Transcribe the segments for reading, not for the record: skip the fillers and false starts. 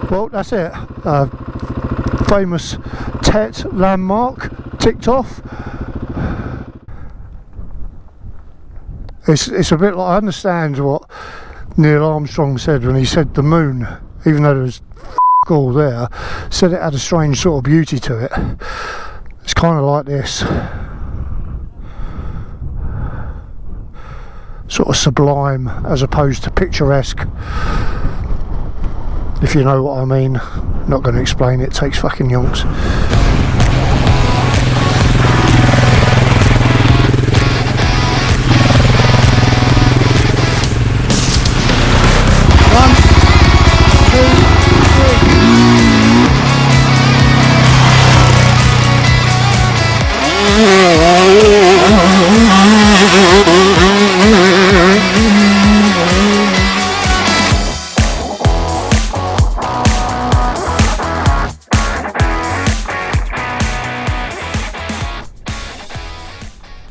Well, that's it. Famous TET landmark ticked off. It's a bit like, I understand what Neil Armstrong said when he said the moon, even though there was all there, said it had a strange sort of beauty to it. It's kind of like this, sort of sublime as opposed to picturesque, if you know what I mean. Not going to explain it, takes fucking yonks.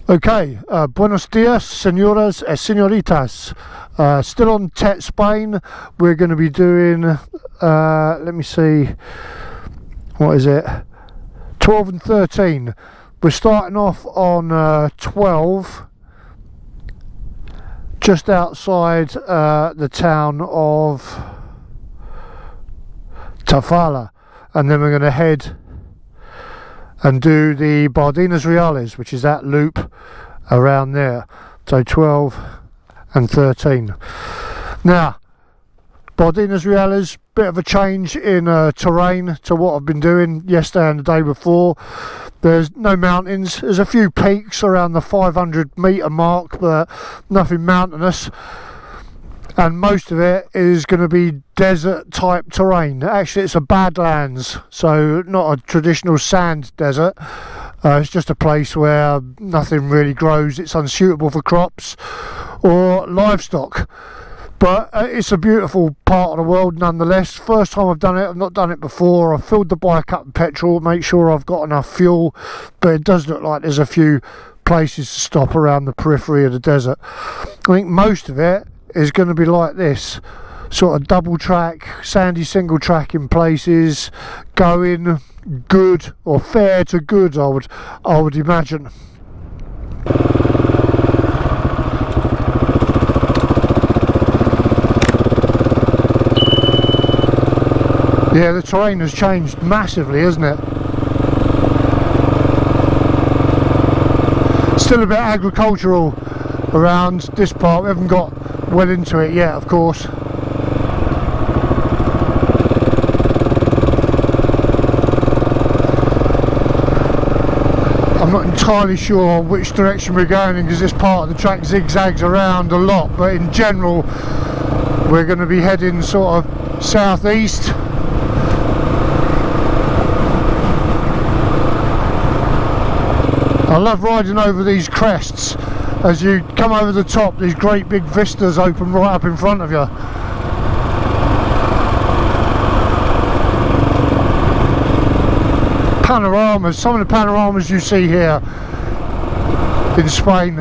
Okay, buenos dias, señoras and señoritas. Still on TET Spain. We're going to be doing, let me see, what is it? 12 and 13. We're starting off on 12, just outside the town of Tafalla, and then we're going to head and do the Bardenas Reales, which is that loop around there. So 12 and 13. Now, Bardenas Reales, bit of a change in terrain to what I've been doing yesterday and the day before. There's no mountains. There's a few peaks around the 500 metre mark, but nothing mountainous. And most of it is going to be desert type terrain. Actually, it's a badlands, so not a traditional sand desert. It's just a place where nothing really grows. It's unsuitable for crops or livestock. But it's a beautiful part of the world nonetheless. First time I've done it. I've not done it before. I've filled the bike up with petrol, make sure I've got enough fuel. But it does look like there's a few places to stop around the periphery of the desert. I think most of it is going to be like this, sort of double track, sandy single track in places, going good or fair to good, I would imagine. Yeah, the terrain has changed massively, hasn't it? Still a bit agricultural around this part. We haven't got well into it yet, of course. I'm not entirely sure which direction we're going in because this part of the track zigzags around a lot, but in general we're going to be heading sort of southeast. I love riding over these crests. As you come over the top, these great big vistas open right up in front of you. Panoramas, some of the panoramas you see here in Spain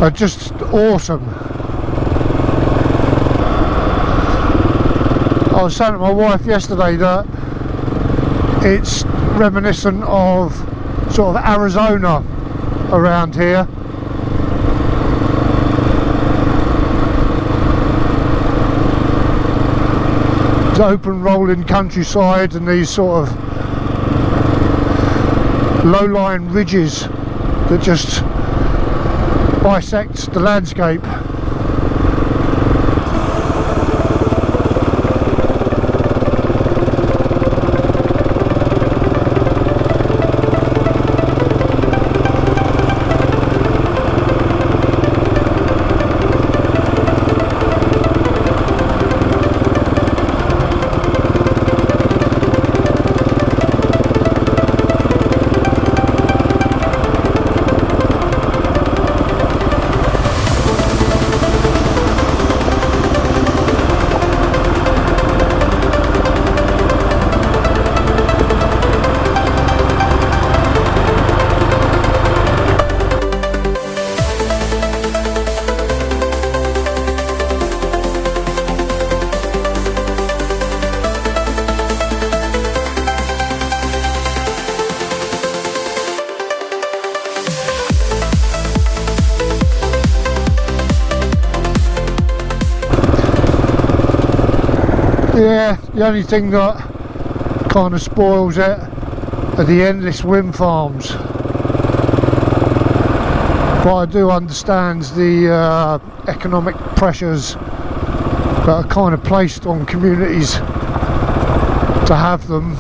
are just awesome. I was saying to my wife yesterday that it's reminiscent of sort of Arizona around here. It's open rolling countryside and these sort of low-lying ridges that just bisect the landscape. Yeah, the only thing that kind of spoils it are the endless wind farms. But I do understand the economic pressures that are kind of placed on communities to have them.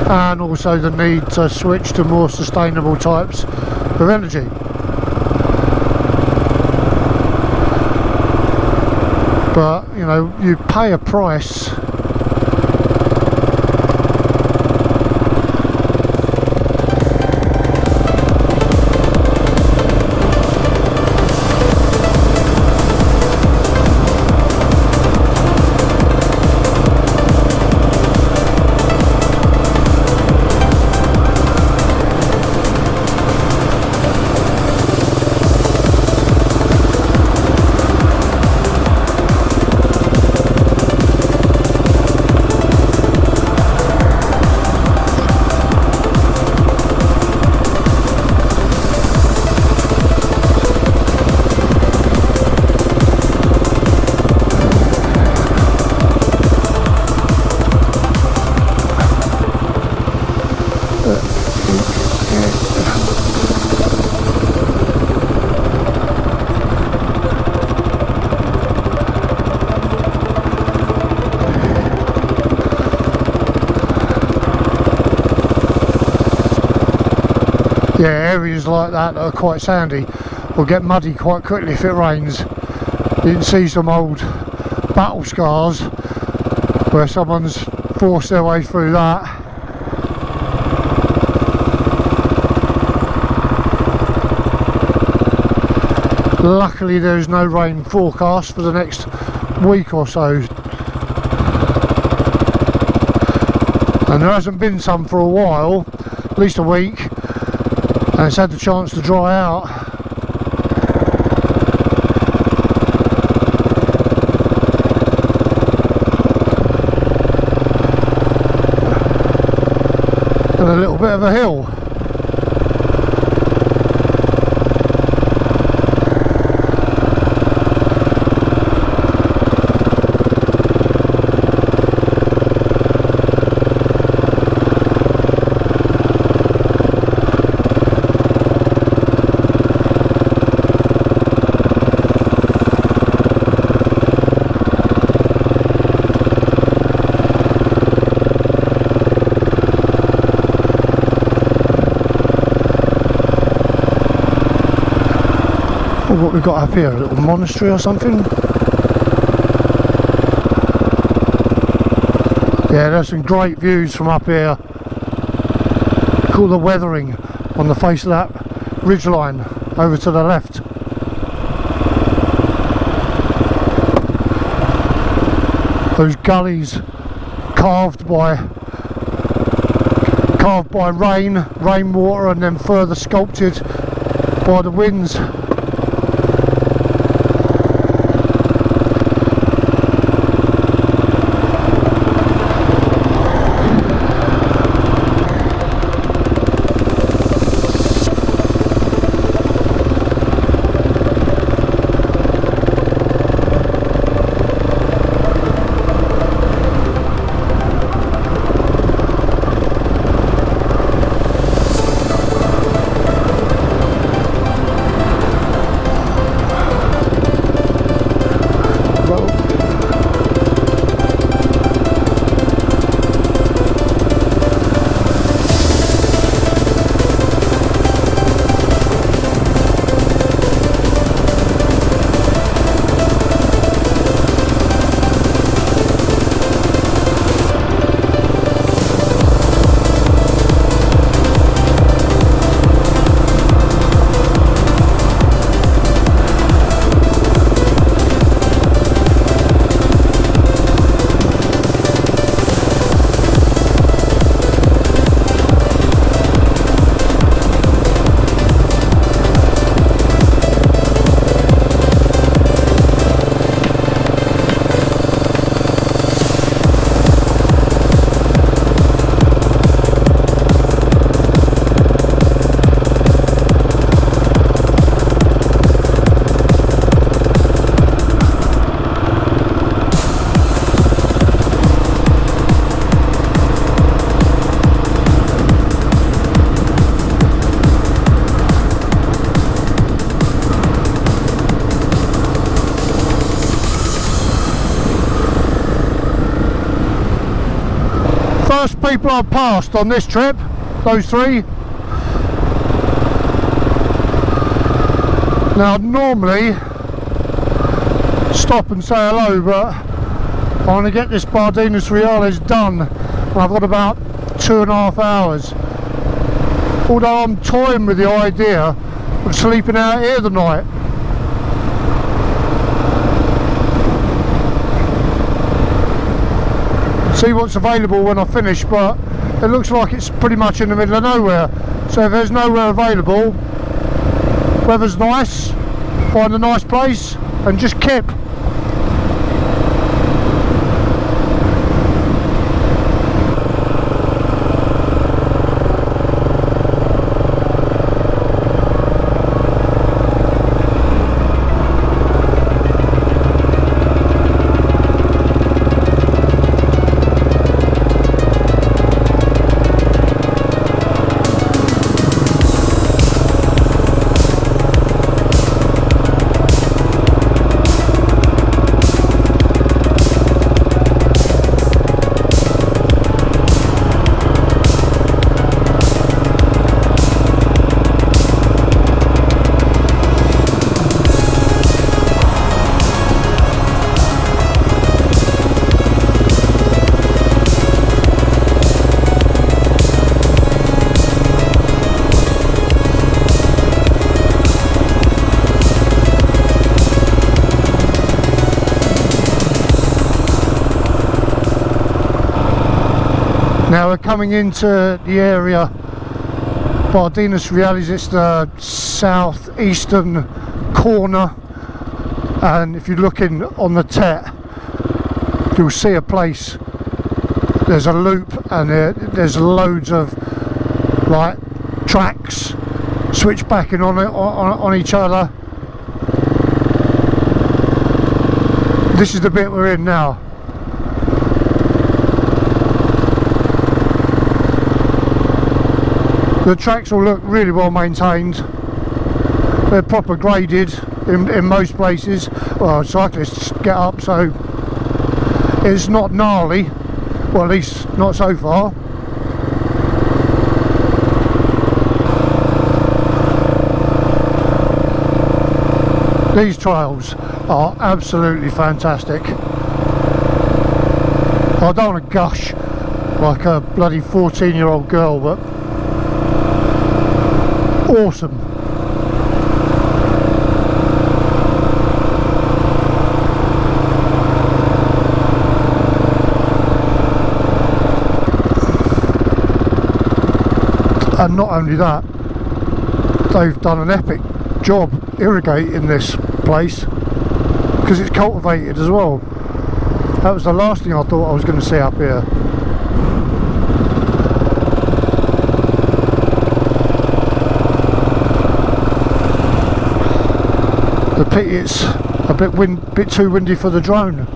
And also the need to switch to more sustainable types of energy. But, you know, you pay a price . Yeah, areas like that are quite sandy will get muddy quite quickly if it rains. You can see some old battle scars where someone's forced their way through that. Luckily there's no rain forecast for the next week or so, and there hasn't been some for a while, at least a week, and it's had the chance to dry out. And a little bit of a hill. What we've got up here, a little monastery or something. Yeah, there's some great views from up here. Call the weathering on the face of that ridgeline over to the left. Those gullies carved by rainwater, and then further sculpted by the winds. people I've passed on this trip, those three. Now I'd normally stop and say hello, but I want to get this Bardenas Reales done, and I've got about 2.5 hours. Although I'm toying with the idea of sleeping out here the night. See what's available when I finish, but it looks like it's pretty much in the middle of nowhere. So if there's nowhere available, weather's nice, find a nice place and just kip. Now we're coming into the area, Bardenas Reales, it's the southeastern corner, and if you're looking on the TET, you'll see a place, there's a loop, and there's loads of like tracks switchbacking on each other. This is the bit we're in now. The tracks all look really well maintained. They're proper graded in most places. Well, cyclists get up, so it's not gnarly. Well, at least not so far. These trails are absolutely fantastic. I don't want to gush like a bloody 14-year-old girl, but awesome. And not only that, they've done an epic job irrigating this place because it's cultivated as well. That was the last thing I thought I was going to see up here. The pity it's a bit too windy for the drone.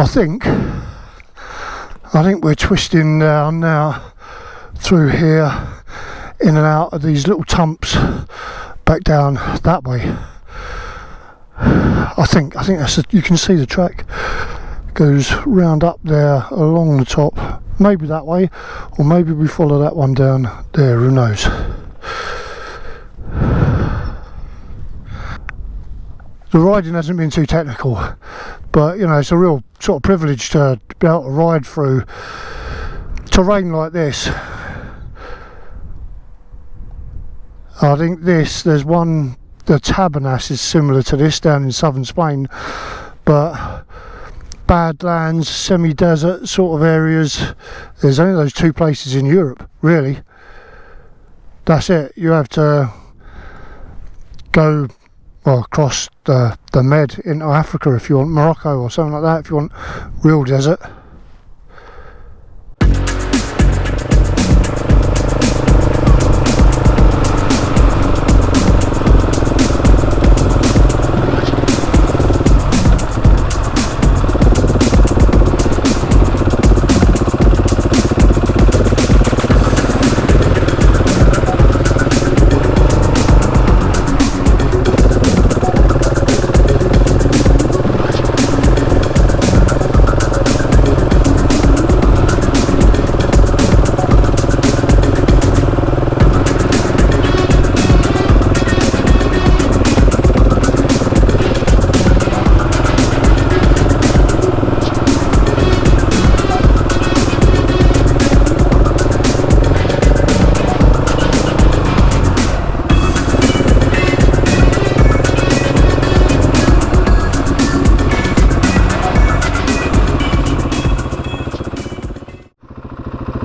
I think we're twisting down now through here, in and out of these little tumps, back down that way. I think that's you can see the track goes round up there along the top, maybe that way, or maybe we follow that one down there, who knows. The riding hasn't been too technical, but you know, it's a real sort of privilege to be able to ride through terrain like this. I think there's one, the Bardenas is similar to this down in southern Spain, but badlands, semi-desert sort of areas, there's only those two places in Europe, really. That's it. You have to go, well, across the Med into Africa if you want, Morocco or something like that if you want real desert.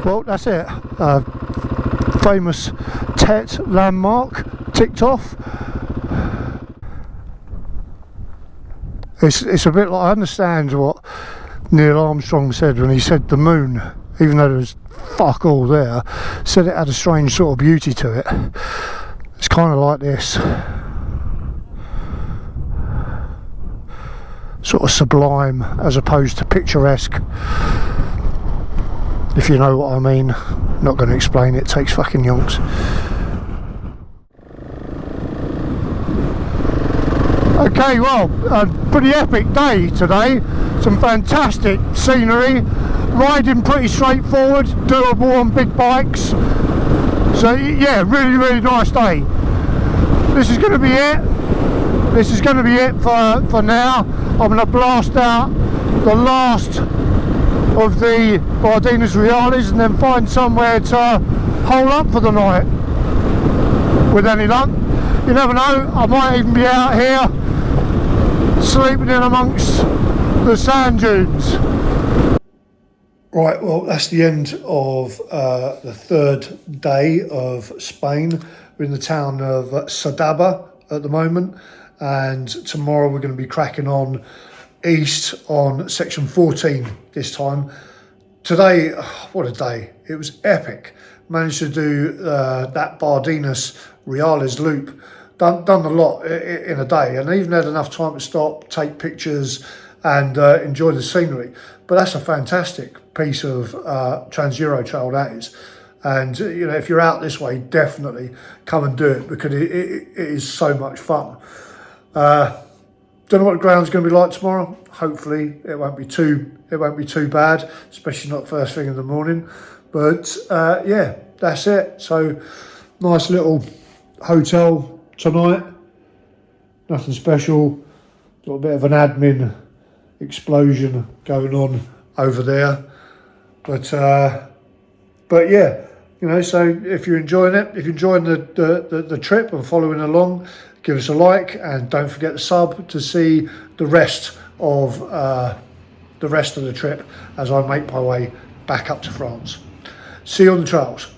Well, that's it. Famous TET landmark ticked off. It's a bit like, I understand what Neil Armstrong said when he said the moon, even though there was fuck all there, said it had a strange sort of beauty to it. It's kind of like this, sort of sublime as opposed to picturesque, if you know what I mean. Not going to explain it, takes fucking yonks. Okay, well, a pretty epic day today. Some fantastic scenery, riding pretty straightforward, doable on big bikes. So yeah, really nice day. This is going to be it. This is going to be it for now. I'm going to blast out the last of the Bardenas Reales and then find somewhere to hole up for the night. With any luck, you never know, I might even be out here sleeping in amongst the sand dunes. Right, well, that's the end of the third day of Spain. We're in the town of Sadaba at the moment, and tomorrow we're going to be cracking on east on section 14 this time. Today, what a day, it was epic. Managed to do that Bardenas Reales loop, done a lot in a day, and even had enough time to stop, take pictures and enjoy the scenery. But that's a fantastic piece of Trans-Euro trail, that is. And you know, if you're out this way, definitely come and do it, because it is so much fun. Don't know what the ground's going to be like tomorrow. Hopefully it won't be too bad, especially not first thing in the morning. But yeah, that's it. So nice little hotel tonight. Nothing special. Got a bit of an admin explosion going on over there. But yeah, you know, so if you're enjoying it, if you're enjoying the trip and following along, give us a like, and don't forget to sub to see the rest of the trip as I make my way back up to France. See you on the trails.